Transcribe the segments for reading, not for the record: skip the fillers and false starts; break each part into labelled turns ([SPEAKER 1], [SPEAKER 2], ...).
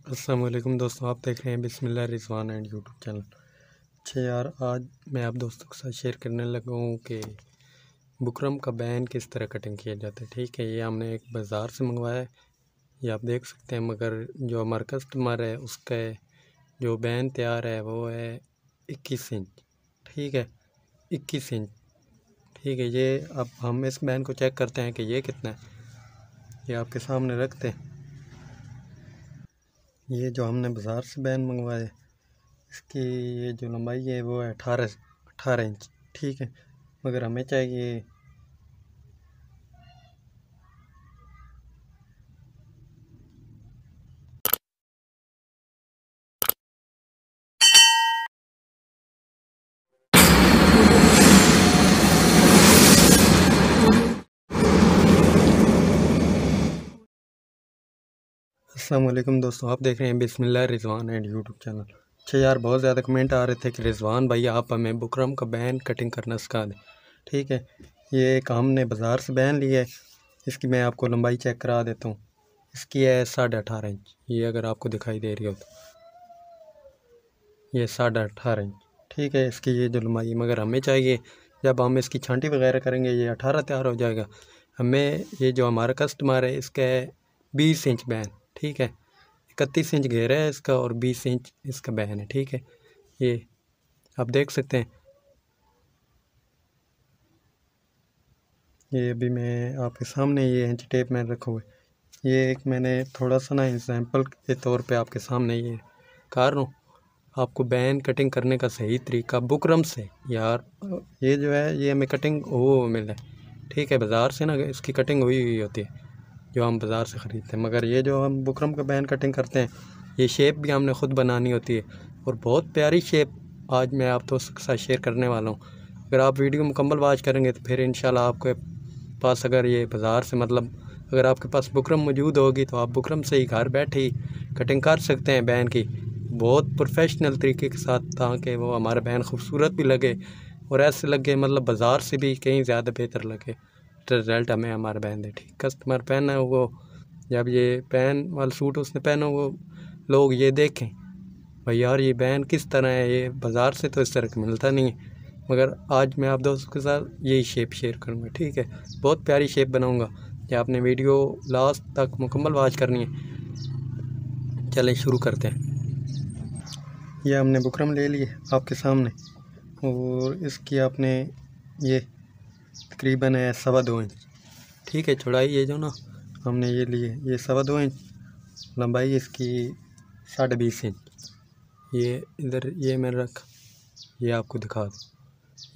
[SPEAKER 1] अस्सलाम वालेकुम दोस्तों, आप देख रहे हैं बिस्मिल्लाह रिजवान एंड यूट्यूब चैनल। अच्छा यार, आज मैं आप दोस्तों के साथ शेयर करने लगा हूँ कि बुकरम का बैन किस तरह कटिंग किया जाता है। ठीक है, ये हमने एक बाज़ार से मंगवाया है, ये आप देख सकते हैं। मगर जो हमारा कस्टमर है उसका जो बैन तैयार है वो है 21 इंच। ठीक है, 21 इंच। ठीक है, ये अब हम इस बैन को चेक करते हैं कि ये कितना है। ये आपके सामने रखते हैं। ये जो हमने बाज़ार से बैन मंगवाया है, इसकी ये जो लंबाई है वो है 18 इंच। ठीक है, मगर हमें चाहिए अस्सलाम वालेकुम दोस्तों, आप देख रहे हैं बिस्मिल्लाह रिजवान एंड यूट्यूब चैनल। अच्छा यार, बहुत ज़्यादा कमेंट आ रहे थे कि रिजवान भाई आप हमें बुकरम का बैन कटिंग करना सिखा दें। ठीक है, ये एक हमने बाज़ार से बैन लिया है। इसकी मैं आपको लंबाई चेक करा देता हूँ। इसकी है 18.5 इंच। ये अगर आपको दिखाई दे रही हो तो ये 18.5 इंच। ठीक है, इसकी ये जो लंबाई, मगर हमें चाहिए जब हम इसकी छांटी वगैरह करेंगे ये 18 तैयार हो जाएगा। हमें ये जो हमारा कस्टमर है इसका है 20 इंच बैन। ठीक है, 31 इंच घेरा है इसका और 20 इंच इसका बैन है। ठीक है, ये आप देख सकते हैं। ये अभी मैं आपके सामने ये इंच टेप में रखा हुआ है। ये एक मैंने थोड़ा सा ना एग्जाम्पल के तौर पे आपके सामने ये कर रहा हूँ। आपको बैन कटिंग करने का सही तरीका बुकरम से यार, ये जो है ये हमें कटिंग वो मिला है। ठीक है, बाज़ार से ना इसकी कटिंग हुई हुई होती है जो हम बाज़ार से ख़रीदते हैं। मगर ये जो हम बुकरम का बैन कटिंग करते हैं ये शेप भी हमने ख़ुद बनानी होती है और बहुत प्यारी शेप आज मैं आप दोस्तों के साथ शेयर करने वाला हूँ। अगर आप वीडियो मुकम्मल वॉच करेंगे तो फिर इंशाल्लाह आपके पास अगर ये बाज़ार से अगर आपके पास बुकरम मौजूद होगी तो आप बुकरम से ही घर बैठे ही कटिंग कर सकते हैं बैन की, बहुत प्रोफेशनल तरीके के साथ, ताकि वो हमारा बैन खूबसूरत भी लगे और ऐसे लगे बाज़ार से भी कहीं ज़्यादा बेहतर लगे रिज़ल्ट हमें हमारा बैन दे। ठीक, कस्टमर पहना है वो जब ये बैन वाला सूट उसने पहना वो लोग ये देखें भाई यार ये बैन किस तरह है, ये बाज़ार से तो इस तरह का मिलता नहीं है। मगर आज मैं आप दोस्तों के साथ यही शेप शेयर करूँगा। ठीक है, बहुत प्यारी शेप बनाऊँगा। ये आपने वीडियो लास्ट तक मुकम्मल वॉच करनी है। चलें शुरू करते हैं। ये हमने बुकरम ले लिए आपके सामने और इसकी आपने ये तकरीबन है 2.25 इंच। ठीक है, चौड़ाई ये जो ना हमने ये लिए ये 2.25 इंच, लंबाई इसकी 20.5 इंच। ये इधर ये मैं रख ये आपको दिखा दूँ,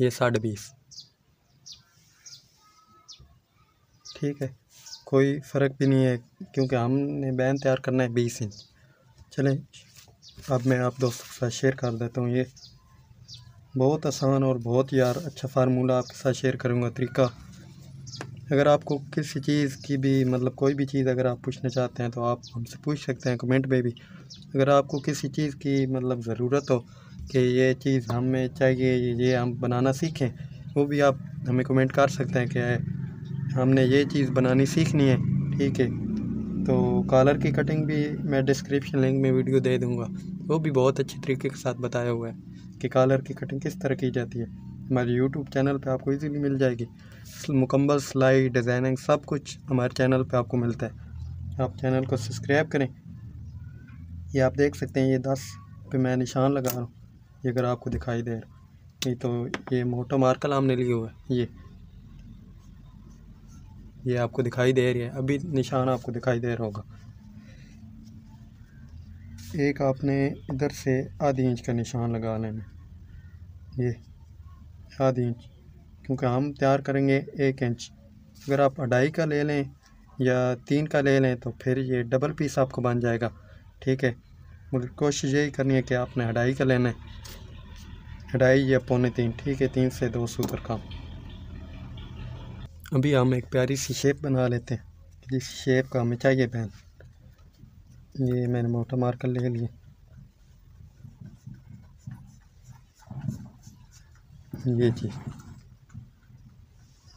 [SPEAKER 1] ये 20.5। ठीक है, कोई फ़र्क भी नहीं है क्योंकि हमने बैन तैयार करना है 20 इंच। चलें अब मैं आप दोस्तों के साथ शेयर कर देता हूँ। ये बहुत आसान और बहुत यार अच्छा फार्मूला आपके साथ शेयर करूँगा तरीका। अगर आपको किसी चीज़ की भी कोई भी चीज़ अगर आप पूछना चाहते हैं तो आप हमसे पूछ सकते हैं कमेंट में भी। अगर आपको किसी चीज़ की ज़रूरत हो कि ये चीज़ हमें चाहिए, ये हम बनाना सीखें, वो भी आप हमें कमेंट कर सकते हैं कि हमने ये चीज़ बनानी सीखनी है। ठीक है, तो कॉलर की कटिंग भी मैं डिस्क्रिप्शन लिंक में वीडियो दे दूँगा, वो भी बहुत अच्छे तरीके के साथ बताया हुआ है कि कॉलर की कटिंग किस तरह की जाती है। हमारे यूट्यूब चैनल पे आपको इजीली मिल जाएगी, मुकम्मल सिलाई डिज़ाइनिंग सब कुछ हमारे चैनल पे आपको मिलता है। आप चैनल को सब्सक्राइब करें। ये आप देख सकते हैं, ये 10 पे मैं निशान लगा रहा हूँ, ये अगर आपको दिखाई दे रहा नहीं तो ये मोटा मार्कर हमने लिया हुआ है। ये आपको दिखाई दे रही है, अभी निशान आपको दिखाई दे रहा होगा। एक आपने इधर से आधी इंच का निशान लगा लेना, ये आधी इंच, क्योंकि हम तैयार करेंगे 1 इंच। अगर आप 2.5 का ले लें या 3 का ले लें तो फिर ये डबल पीस आपको बन जाएगा। ठीक है, मगर कोशिश यही करनी है कि आपने 2.5 का लेना है, 2.5 या 2.25। ठीक है, 3 से 2 सूत्र कम। अभी हम एक प्यारी सी शेप बना लेते हैं जिस शेप का हमें चाहिए बैन। ये मैंने मोटा मार्कर ले लिया, ये चीज़,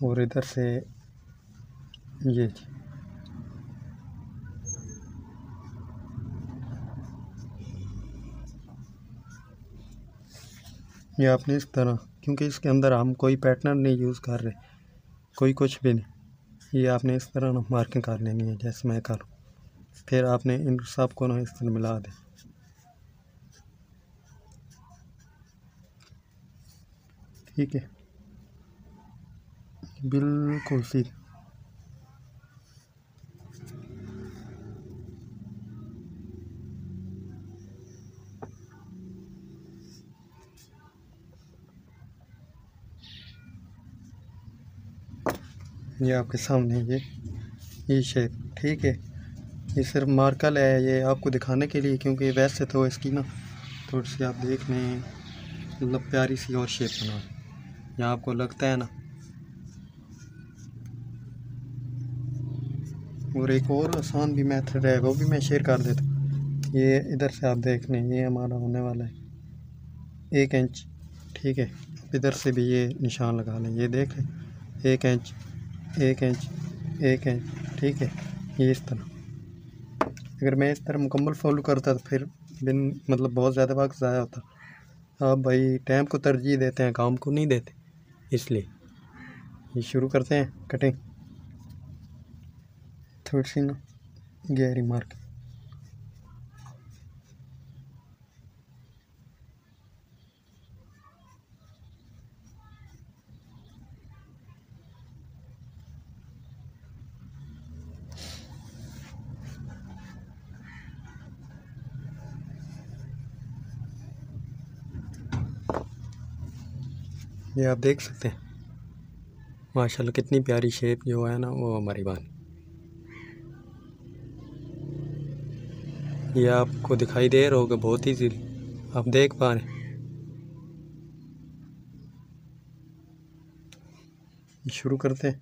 [SPEAKER 1] और इधर से ये चीज़, ये आपने इस तरह, क्योंकि इसके अंदर हम कोई पैटर्न नहीं यूज़ कर रहे, कोई कुछ भी नहीं, ये आपने इस तरह ना मार्किंग कर लेनी है जैसे मैं करूँ। फिर आपने इन सब को ना इस तरह मिला दें। ठीक है, बिल्कुल सीधा। ये आपके सामने ये शेप। ठीक है, ये सिर्फ मार्कर है, ये आपको दिखाने के लिए, क्योंकि वैसे तो इसकी ना थोड़ी सी आप देख लें, मतलब प्यारी सी और शेप बना, यहाँ आपको लगता है ना। और एक और आसान भी मेथड है, वो भी मैं शेयर कर देता हूँ। ये इधर से आप देख लें, ये हमारा होने वाला है 1 इंच। ठीक है, इधर से भी ये निशान लगा लें, ये देख लें 1 इंच 1 इंच 1 इंच। ठीक है, ये इस तरह। अगर मैं इस तरह मुकम्मल फॉलो करता तो फिर बिन मतलब बहुत ज़्यादा वक्त ज़ाया होता। आप भाई टाइम को तरजीह देते हैं, काम को नहीं देते, इसलिए ये शुरू करते हैं कटिंग। थोड़ी सी ना गहरी मार्क। ये आप देख सकते हैं माशाल्लाह कितनी प्यारी शेप जो है ना वो हमारी बनी। ये आपको दिखाई दे रहा होगा, बहुत ही आप देख पा रहे हैं। शुरू करते हैं।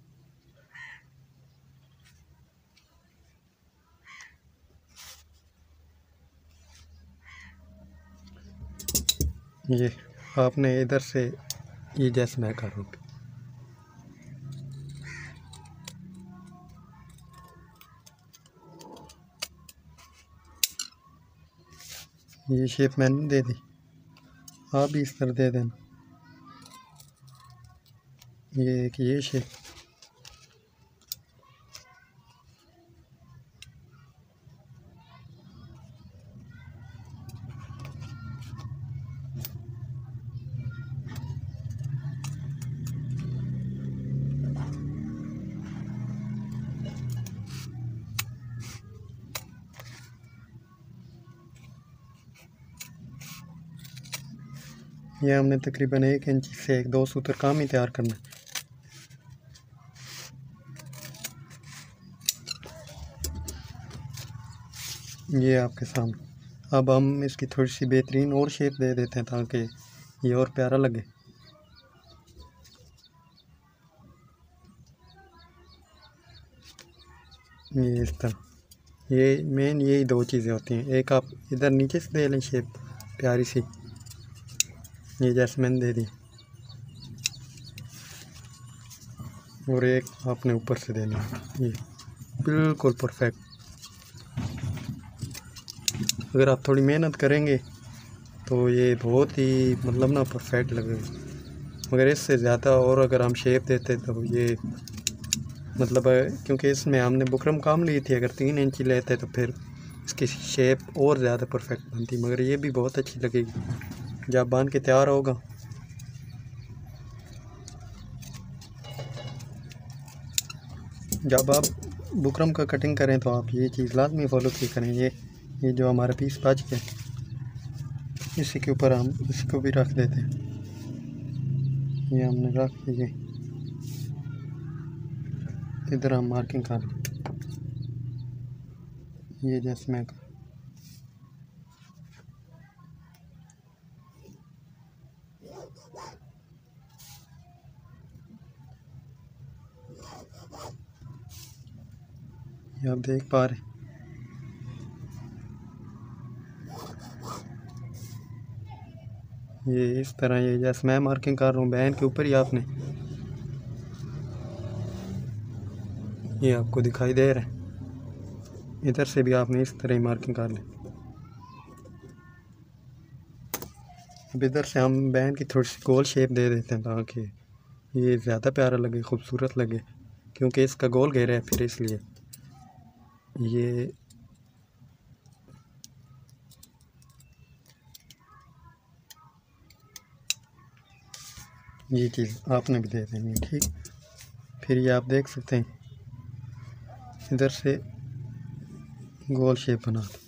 [SPEAKER 1] ये आपने इधर से ये जैसे मैं कर रहा हूँ, ये शेप मैंने दे दी, आप भी इस तरह दे देना। ये एक ये शेप, ये हमने तकरीबन 1 इंच से 1-2 सूत्र काम ही तैयार करना है। ये आपके सामने। अब हम इसकी थोड़ी सी बेहतरीन और शेप दे देते हैं ताकि ये और प्यारा लगे। ये इस तरह, ये मेन यही 2 चीज़ें होती हैं। एक आप इधर नीचे से दे लें शेप प्यारी सी, ये जैसे मैंने दे दी, और एक आपने ऊपर से देनी है। ये बिल्कुल परफेक्ट। अगर आप थोड़ी मेहनत करेंगे तो ये बहुत ही मतलब ना परफेक्ट लगेगा, मगर इससे ज़्यादा और अगर हम शेप देते तो ये मतलब, क्योंकि इसमें हमने बुकरम काम ली थी, अगर 3 इंच लेते तो फिर इसकी शेप और ज़्यादा परफेक्ट बनती, मगर ये भी बहुत अच्छी लगेगी जब बांध के तैयार होगा। जब आप बुकरम का कटिंग करें तो आप ये चीज़ लाजमी फॉलो की करें। ये जो हमारा पीस बच गया, इसी के ऊपर हम इसी को भी रख देते हैं। ये हमने रख दिए, इधर हम मार्किंग कर लें, ये जैसे मैं कर। ये आप देख पा रहे, ये इस तरह, ये जैसे मैं मार्किंग कर रहा हूँ बैन के ऊपर ही आपने, ये आपको दिखाई दे रहा है। इधर से भी आपने इस तरह ही मार्किंग कर लें। अब इधर से हम बैन की थोड़ी सी गोल शेप दे देते हैं ताकि ये ज़्यादा प्यारा लगे, खूबसूरत लगे, क्योंकि इसका गोल घेरा है फिर इसलिए ये चीज़ आपने भी दे देनी है, ठीक। फिर ये आप देख सकते हैं इधर से गोल शेप बना दो,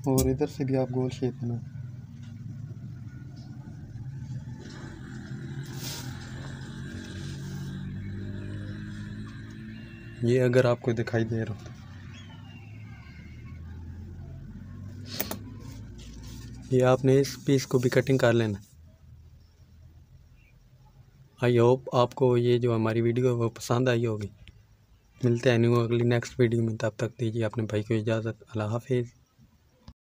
[SPEAKER 1] और इधर से भी आप गोल शेप बना। ये अगर आपको दिखाई दे रहा हो, ये आपने इस पीस को भी कटिंग कर लेना। आई होप आपको ये जो हमारी वीडियो है वो पसंद आई होगी। मिलते हैं न्यू अगली नेक्स्ट वीडियो में, तब तक दीजिए अपने भाई को इजाज़त। अल्लाह हाफिज़।